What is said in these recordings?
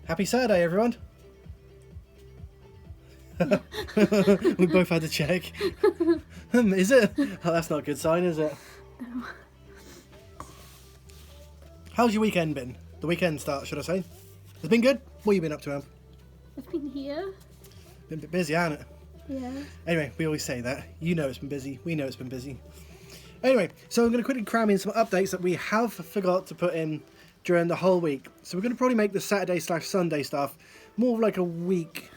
Happy Saturday, everyone. We both had to check. Is it? Oh, that's not a good sign, is it? No. How's your weekend been? The weekend start, should I say? It's been good? What have you been up to, Am? I've been here. Been a bit busy, hasn't it? Yeah. Anyway, we always say that. You know it's been busy. We know it's been busy. Anyway, so I'm going to quickly cram in some updates that we have forgot to put in during the whole week. So we're going to probably make the Saturday/Sunday stuff more of like a week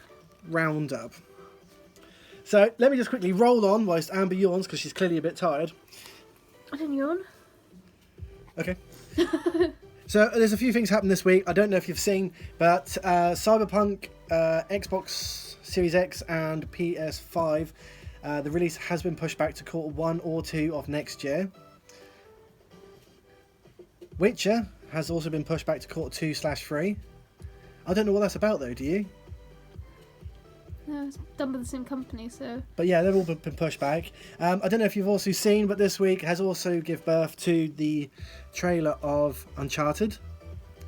roundup. So let me just quickly roll on whilst Amber yawns because she's clearly a bit tired. I didn't yawn. Okay. So there's a few things happened this week. I don't know if you've seen, but Cyberpunk, Xbox Series X and PS5, the release has been pushed back to Q1 or 2 of next year. Witcher has also been pushed back to Q2/3. I don't know what that's about though, do you? No, it's done by the same company, so... But yeah, they've all been pushed back. I don't know if you've also seen, but this week has also given birth to the trailer of Uncharted.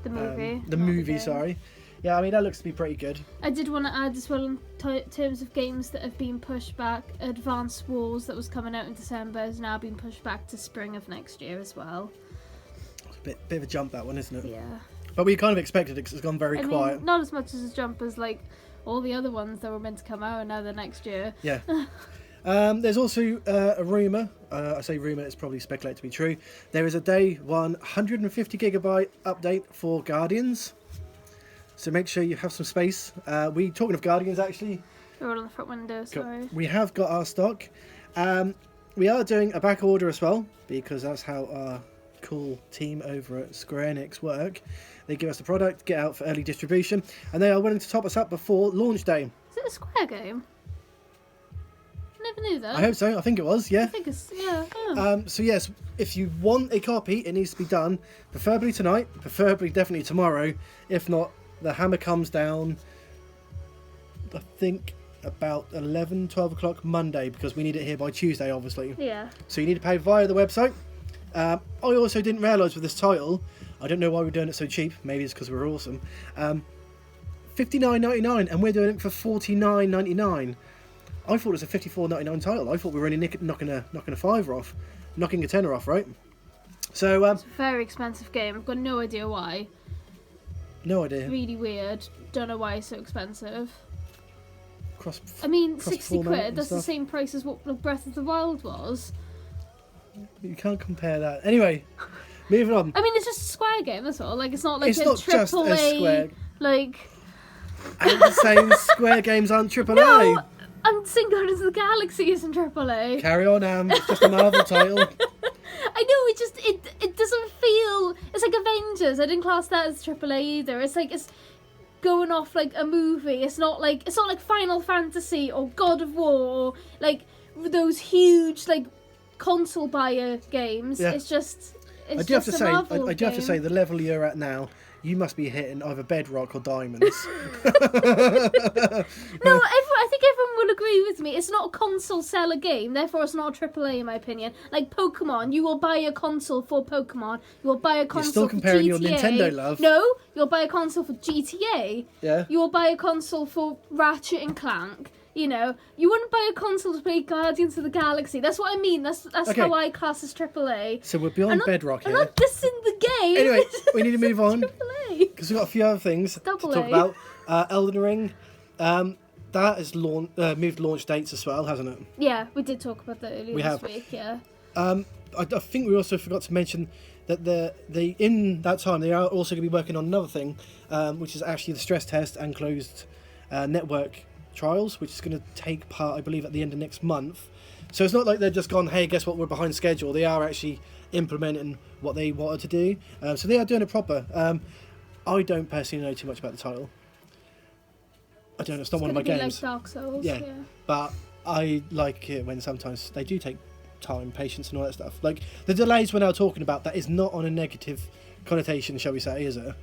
The movie. The not movie, game. sorry. Yeah, I mean, that looks to be pretty good. I did want to add as well in terms of games that have been pushed back, Advanced Wars that was coming out in December has now been pushed back to spring of next year as well. It's a bit of a jump, that one, isn't it? Yeah. But we kind of expected it because it's gone very quiet. Mean, not as much as a jump as like all the other ones that were meant to come out and now they're next year. Yeah. There's also a rumour, I say rumour, it's probably speculated to be true. There is a day one 150 gigabyte update for Guardians. So make sure you have some space. Talking of Guardians, actually, They're all on the front window, sorry. we have got our stock. We are doing a back order as well, because that's how our cool team over at Square Enix work. They give us the product, get out for early distribution, and they are willing to top us up before launch day. Is it a Square game? I never knew that. I hope so. I think it was, yeah. I think it's, yeah. Oh. So yes, if you want a copy, it needs to be done, preferably tonight, preferably definitely tomorrow. If not, the hammer comes down, I think, about 11, 12 o'clock Monday, because we need it here by Tuesday, obviously. Yeah. So you need to pay via the website. I also didn't realise with this title, I don't know why we're doing it so cheap, maybe it's because we're awesome, $59.99 and we're doing it for $49.99. I thought it was a $54.99 title. I thought we were only knocking a fiver off, knocking a tenner off, right? So It's a very expensive game. I've got no idea why. no idea. Really weird. Don't know why it's so expensive. Cross I mean, cross 60 format quid, and that's the stuff. same price as what Breath of the Wild was. You can't compare that. Anyway, moving on. I mean, it's just a Square game, that's all. Like, it's not like It's a not just a triple Square. A, like... And the same Square games aren't AAA. No! I'm saying Guardians of the Galaxy isn't AAA. Carry on, it's just a Marvel title. I know, it doesn't feel... It's like Avengers, I didn't class that as AAA either. It's like, it's going off like a movie. It's not like Final Fantasy or God of War or like those huge like console buyer games. Yeah. It's just... It's I do have just to a say, Marvel I do have to game. say, the level you're at now, you must be hitting either bedrock or diamonds. No, I think everyone will agree with me. It's not a console seller game, therefore it's not a AAA in my opinion. Like Pokemon, you will buy a console for Pokemon. You will buy a console still comparing for GTA. your Nintendo love. No, you'll buy a console for GTA. Yeah. You will buy a console for Ratchet and Clank. You know, you wouldn't buy a console to play Guardians of the Galaxy. That's what I mean. That's Okay. how I class as AAA. So we're beyond bedrock I'm here. not dissing the game. Anyway, we need to move on. AAA. Because we've got a few other things Double to talk A. about. Elden Ring, that has moved launch dates as well, hasn't it? Yeah, we did talk about that earlier We this have. week. Yeah. I think we also forgot to mention that they in that time they are also going to be working on another thing, which is actually the stress test and closed network trials, which is going to take part, I believe, at the end of next month. So it's not like they're just gone, hey, guess what, we're behind schedule. They are actually implementing what they wanted to do. So they are doing it proper. I don't personally know too much about the title. I don't know, it's not one of my gonna be games. Like Dark Souls. Yeah. Yeah. But I like it when sometimes they do take time, patience and all that stuff. Like the delays we're now talking about, that is not on a negative connotation, shall we say, is it?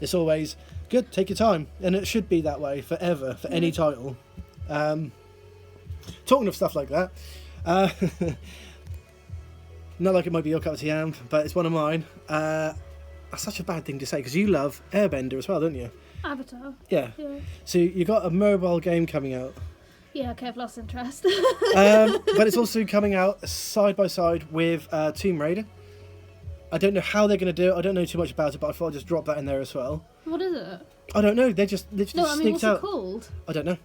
It's always good, take your time, and it should be that way forever for any title. Talking of stuff like that, not like it might be your cup of tea, Am, but it's one of mine. that's such a bad thing to say because you love Airbender as well, don't you? Avatar. Yeah. Yeah. So you got a mobile game coming out, Yeah, okay, I've lost interest. but it's also coming out side by side with Tomb Raider. I don't know how they're going to do it. I don't know too much about it, but I thought I'd just drop that in there as well. What is it? I don't know. They just literally No, I mean, sneaked what's out. it called? I don't know.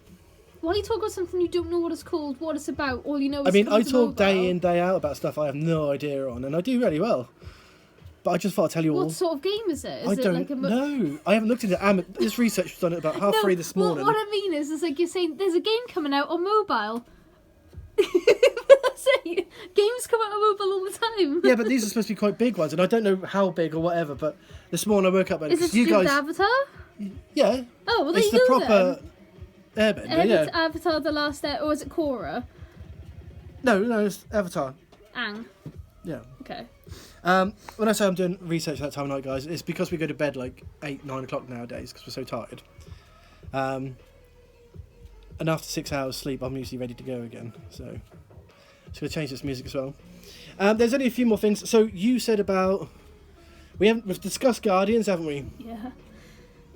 Why are you talking about something you don't know what it's called, what it's about? All you know is I mean, I it's talk day mobile. in, day out about stuff I have no idea on, and I do really well. But I just thought I'd tell you all. What sort of game is it? Is I it don't like a know. I haven't looked into it. This research was done at about half 3 this morning. What I mean is like you're saying there's a game coming out on mobile. That's it. Games come out on mobile all the time. Yeah, but these are supposed to be quite big ones, and I don't know how big or whatever. But this morning I woke up and Is it to you do with guys, Avatar? yeah, Oh, well, there it's you the go proper Airbender. Yeah, Avatar: The Last Air, or is it Korra? no, it's Avatar. Aang. Yeah. Okay. When I say I'm doing research that time of night, guys, it's because we go to bed like 8, 9 o'clock nowadays because we're so tired. And after 6 hours sleep, I'm usually ready to go again. So, just gonna change this music as well. There's only a few more things. So you said about we've discussed Guardians, haven't we? Yeah.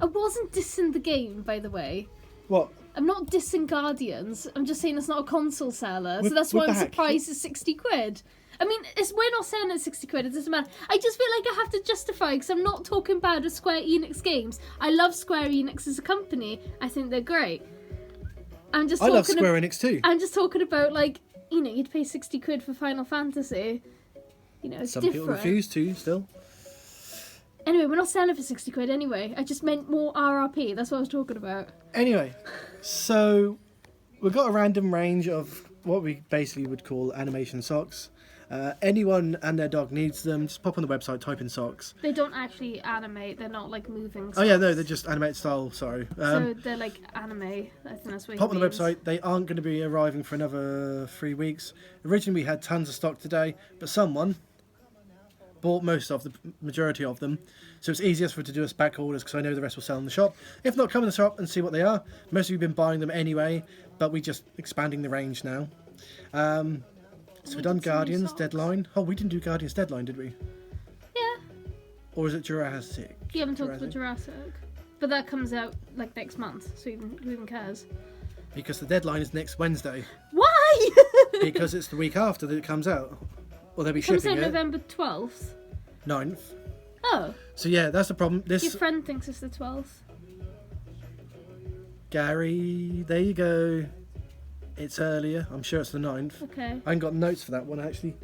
I wasn't dissing the game, by the way. What? I'm not dissing Guardians. I'm just saying it's not a console seller, so With- that's why with I'm the heck? surprised it's 60 quid. I mean, we're not selling it 60 quid, it doesn't matter. I just feel like I have to justify, because I'm not talking bad of Square Enix games. I love Square Enix as a company. I think they're great. I love Square Enix too. I'm just talking about, like, you know, you'd pay 60 quid for Final Fantasy. You know, it's Some different. people refuse to still. Anyway, we're not selling for 60 quid anyway. I just meant more RRP. That's what I was talking about. Anyway, so we've got a random range of what we basically would call animation socks. Anyone and their dog needs them. Just pop on the website, type in socks. They don't actually animate. They're not, like, moving Oh yeah, no, socks. they're just animated style. Sorry. So they're like anime. I think that's what Pop he on the means. website. They aren't going to be arriving for another 3 weeks. Originally, we had tons of stock today, but someone bought most of the majority of them, so it's easiest for to do us back orders because I know the rest will sell in the shop. If not, come in the shop and see what they are. Most of you have been buying them anyway, but we're just expanding the range now. So we've done did some new Guardians socks. Deadline. Oh, we didn't do Guardians Deadline, did we? Yeah. Or is it Jurassic? You haven't talked about Jurassic. But that comes out like next month, so who even cares? Because the deadline is next Wednesday. Why? Because it's the week after that it comes out. Or they'll be It comes shipping out it. November 12th. 9th. Oh, So yeah, that's the problem. your This friend thinks it's the 12th. Gary, there you go. It's earlier. I'm sure it's the 9th. Okay. I ain't got notes for that one actually.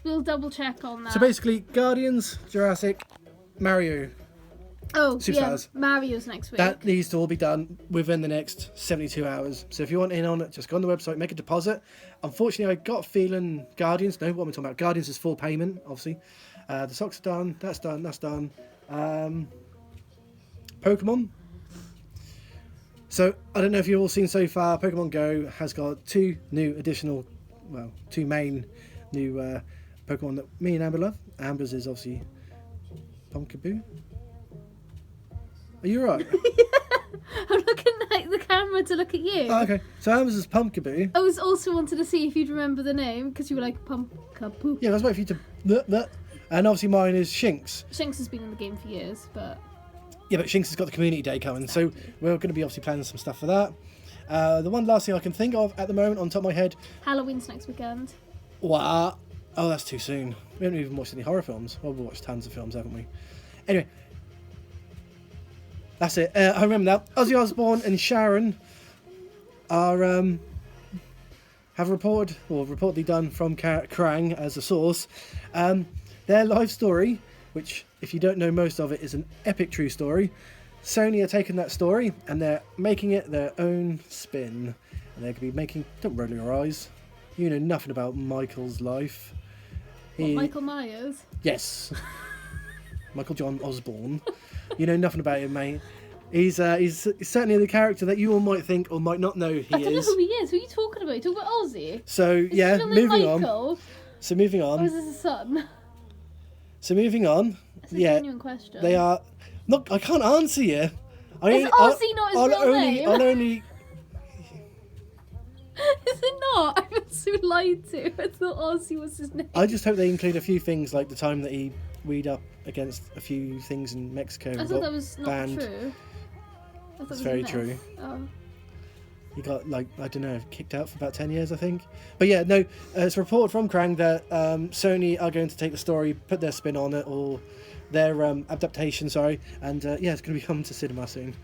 We'll double check on that. So basically, Guardians, Jurassic, Mario. oh, Superstars. yeah, Mario's next week. That needs to all be done within the next 72 hours. So if you want in on it, just go on the website, make a deposit. Unfortunately, I got a feeling Guardians, no, what am I talking about? Guardians is full payment, obviously. The socks are done, that's done, that's done. Pokemon. So, I don't know if you've all seen so far, Pokemon Go has got two main new Pokemon that me and Amber love. Amber's is obviously Pumpkaboo. Are you alright? I'm looking at the camera to look at you. Oh, okay. So Amber's is Pumpkaboo. I was also wanted to see if you'd remember the name, because you were like, Pumpkaboo. Yeah, I was waiting for you to... And obviously mine is Shinx. Shinx has been in the game for years, but... Yeah, but Shinx has got the community day coming, so we're going to be obviously planning some stuff for that. The one last thing I can think of at the moment on top of my head... Halloween's next weekend. Wow. Oh, that's too soon. We haven't even watched any horror films. Well, we've watched tons of films, haven't we? Anyway. That's it. I remember now. Ozzy Osbourne and Sharon are... have reported, or reportedly done from Kerrang as a source, their life story, which, if you don't know most of it, is an epic true story. Sony are taking that story and they're making it their own spin. And they're going to be making... Don't roll your eyes. You know nothing about Michael's life. Michael Myers? Yes. Michael John Osborne. You know nothing about him, mate. He's certainly the character that you all might think or might not know he I don't know is. who he is. Who are you talking about? You talking about Ozzy? So, Is yeah, his real name moving on. Michael? So, moving Or on. is this his son? So, moving on. It's a Yeah, genuine question. they are... Look, I can't answer you. Is Ozzy not his real name? I'll only... Is it not? I was so lied to. I thought Ozzy was his name. I just hope they include a few things like the time that he read up against a few things in Mexico. I and thought got that was not banned. true. I thought it It's was very a myth. true. Oh. He got, like, I don't know, kicked out for about 10 years, I think. But yeah, no, it's a report from Krang that Sony are going to take the story, put their spin on it, or their adaptation, sorry, and yeah, it's going to be coming to cinema soon.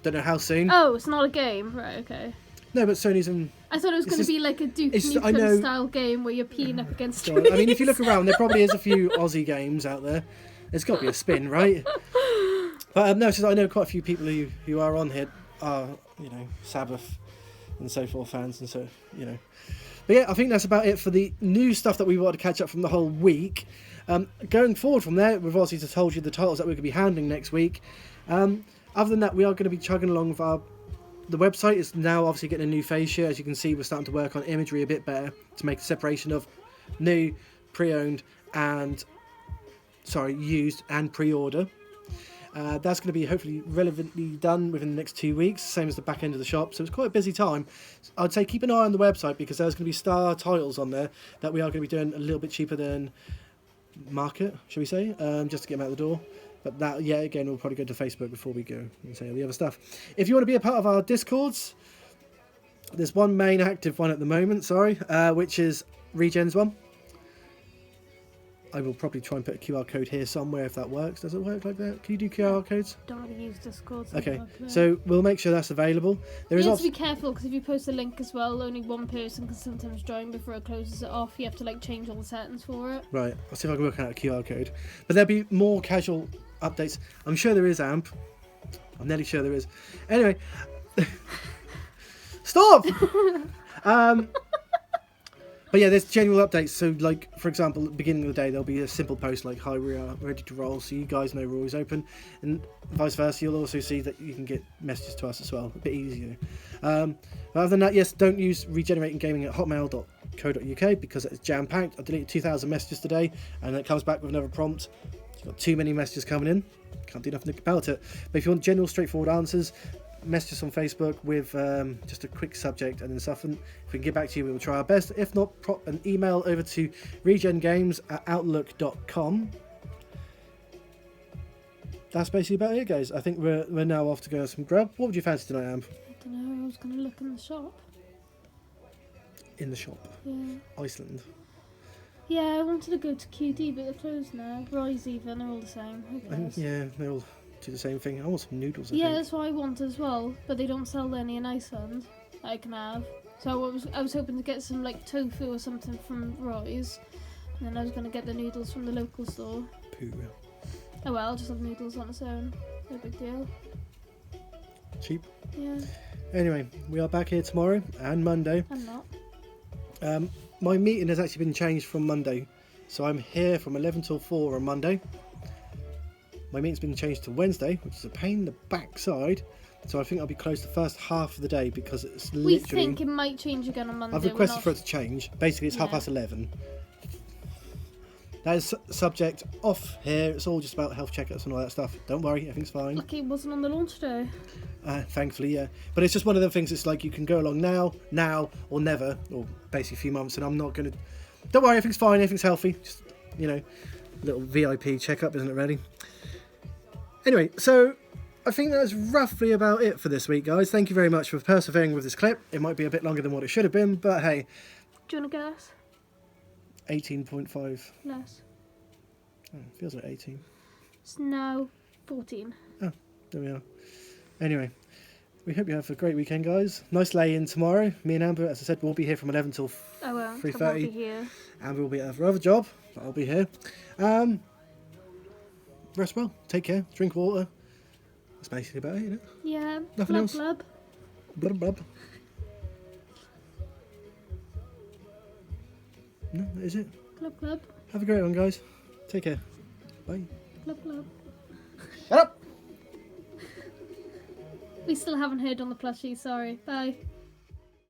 Don't know how soon. Oh, it's not a game, right? Okay. No, but Sony's in. I thought it was It's going to just- be like a Duke it's- I know- Nukem style game where you're peeing up against So, trees. I mean, if you look around, there probably is a few Aussie games out there. There's got to be a spin, right? But no, so I know quite a few people who are on here are, you know, Sabbath and so forth fans, and so, you know. But yeah, I think that's about it for the new stuff that we wanted to catch up from the whole week. Going forward from there, we've obviously just told you the titles that we're going to be handling next week. Other than that, we are going to be chugging along with the website is now obviously getting a new fascia. As you can see, we're starting to work on imagery a bit better to make a separation of new, pre-owned, and used and pre-order. That's going to be hopefully relevantly done within the next 2 weeks, same as the back end of the shop. So it's quite a busy time. I'd say keep an eye on the website because there's going to be star titles on there that we are going to be doing a little bit cheaper than market, shall we say, just to get them out the door. But that, yeah, again, we'll probably go to Facebook before we go and say all the other stuff. If you want to be a part of our Discords, there's one main active one at the moment, which is Regen's one. I will probably try and put a QR code here somewhere if that works. Does it work like that? Can you do QR codes? Don't really use Discord. Okay, so we'll make sure that's available. There is You have also to be careful because if you post a link as well, only one person can sometimes join before it closes it off. You have to like change all the settings for it. right. I'll see if I can work out a QR code. But there'll be more casual updates. I'm sure there is, Amp. I'm nearly sure there is. Anyway, stop. But yeah, there's general updates. So, like, for example, at the beginning of the day, there'll be a simple post like, "Hi, we are ready to roll," so you guys know we're always open, and vice versa. You'll also see that you can get messages to us as well, a bit easier. But other than that, yes, don't use regeneratinggaming@hotmail.co.uk because it's jam packed. I deleted 2,000 messages today, and it comes back with another prompt. You've got too many messages coming in. Can't do nothing about it. But if you want general, straightforward answers, message us on Facebook with just a quick subject and then stuff, and if we can get back to you, we will try our best. If not, prop an email over to regengames@outlook.com. That's basically about it, guys. I think we're now off to go have some grub. What would you fancy tonight, Amp? I don't know. I was gonna look in the shop. In the shop. Yeah. Iceland. Yeah, I wanted to go to QD, but they're closed now. Rise even, they're all the same. Who cares? Yeah, they all do the same thing. I want some noodles, I Yeah, think. that's what I want as well, but they don't sell any in Iceland that I can have. So I was hoping to get some like tofu or something from Roy's, and then I was going to get the noodles from the local store. Poo. Oh well, I'll just have noodles on its own. No big deal. Cheap. Yeah, Anyway, we are back here tomorrow and Monday. I'm not. My meeting has actually been changed from Monday, so I'm here from 11 till 4 on Monday. My meeting's been changed to Wednesday, which is a pain in the backside, so I think I'll be closed the first half of the day because it's We literally... think it might change again on Monday. I've requested for it to change. Basically, it's Yeah. 11:30. That is subject off here. It's all just about health checkups and all that stuff. Don't worry, everything's fine. Lucky it wasn't on the launch day. Thankfully, yeah. But it's just one of the things. It's like you can go along now, or never, or basically a few months, and I'm not going to... Don't worry, everything's fine, everything's healthy. Just, you know, little VIP checkup, isn't it, really? Anyway, so I think that's roughly about it for this week, guys. Thank you very much for persevering with this clip. It might be a bit longer than what it should have been, but hey, Do you want to guess? 18.5. Less. Oh, feels like 18. It's now 14. There we are. Anyway, we hope you have a great weekend, guys. Nice lay-in tomorrow. Me and Amber, as I said, will be here from 11 till Oh well, I won't 3:30. be here. Amber will be at her other job, but I'll be here. Rest well. Take care. Drink water. That's basically about it, isn't it? Yeah, Nothing else? blub. Blub blub. No, that is it. Club, club, Have a great one, guys. Take care. Bye. club, club. Shut up! We still haven't heard on the plushie, sorry. Bye.